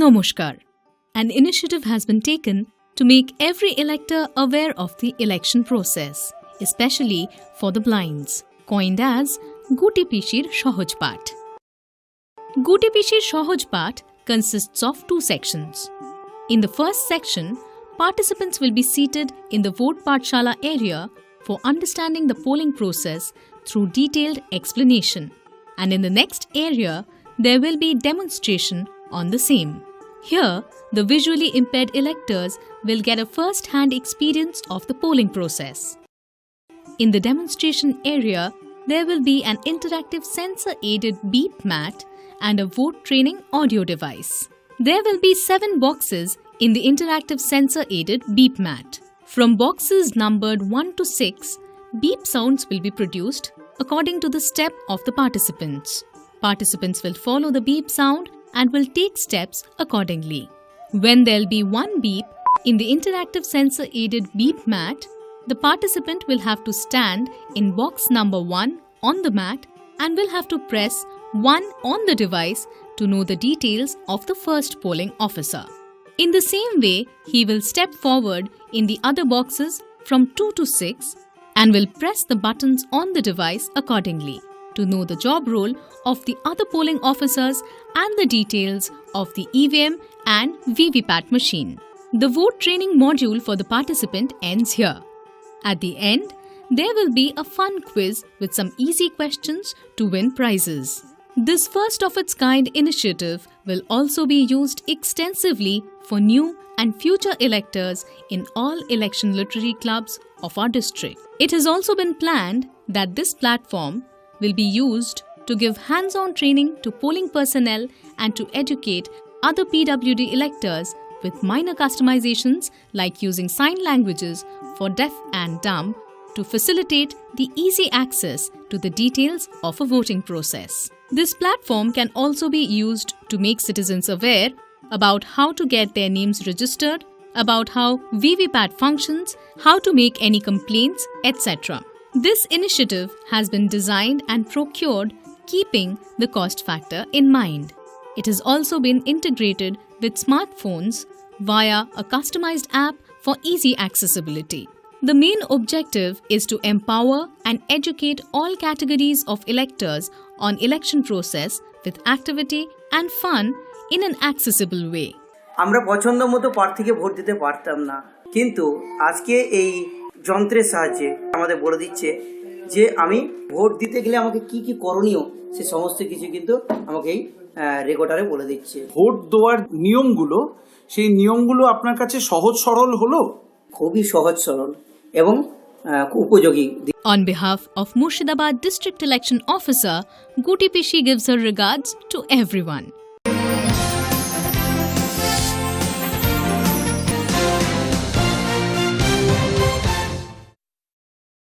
Namaskar. An initiative has been taken to make every elector aware of the election process, especially for the blinds, coined as Guti Pisir Sahaj Path. Guti Pisir Sahaj Path consists of two sections. In the first section, participants will be seated in the vote Pathshala area for understanding the polling process through detailed explanation. And in the next area, there will be demonstration on the same. Here, the visually impaired electors will get a first-hand experience of the polling process. In the demonstration area, there will be an interactive sensor-aided beep mat and a vote training audio device. There will be 7 boxes in the interactive sensor-aided beep mat. From boxes numbered 1 to 6, beep sounds will be produced according to the step of the participants. Participants will follow the beep sound and will take steps accordingly. When there will be one beep in the interactive sensor-aided beep mat, the participant will have to stand in box number 1 on the mat and will have to press 1 on the device to know the details of the first polling officer. In the same way, he will step forward in the other boxes from 2 to 6 and will press the buttons on the device accordingly to know the job role of the other polling officers and the details of the EVM and VVPAT machine. The vote training module for the participant ends here. At the end, there will be a fun quiz with some easy questions to win prizes. This first-of-its-kind initiative will also be used extensively for new and future electors in all election literary clubs of our district. It has also been planned that this platform will be used to give hands-on training to polling personnel and to educate other PWD electors with minor customizations like using sign languages for deaf and dumb to facilitate the easy access to the details of a voting process. This platform can also be used to make citizens aware about how to get their names registered, about how VVPAT functions, how to make any complaints, etc. This initiative has been designed and procured keeping the cost factor in mind. It has also been integrated with smartphones via a customized app for easy accessibility. The main objective is to empower and educate all categories of electors on election process with activity and fun in an accessible way. আমরা পছন্দ মতো প্রার্থীকে vote দিতে পারতাম না, কিন্তু আজকে এই যন্ত্রের সাহায্যে আমাদের বলে দিচ্ছে যে আমি ভোট দিতে গেলে আমাকে কি কি করণীয় সে সমস্ত কিছু কিন্তু আমাকে এই রেকর্ডারে বলে দিচ্ছে। ভোট দেওয়ার নিয়মগুলো, সেই নিয়মগুলো আপনার কাছে সহজ সরল হলো? খুবই সহজ সরল এবং উপযোগী। On behalf of Murshidabad District Election Officer, Guti Pisir gives her regards to everyone.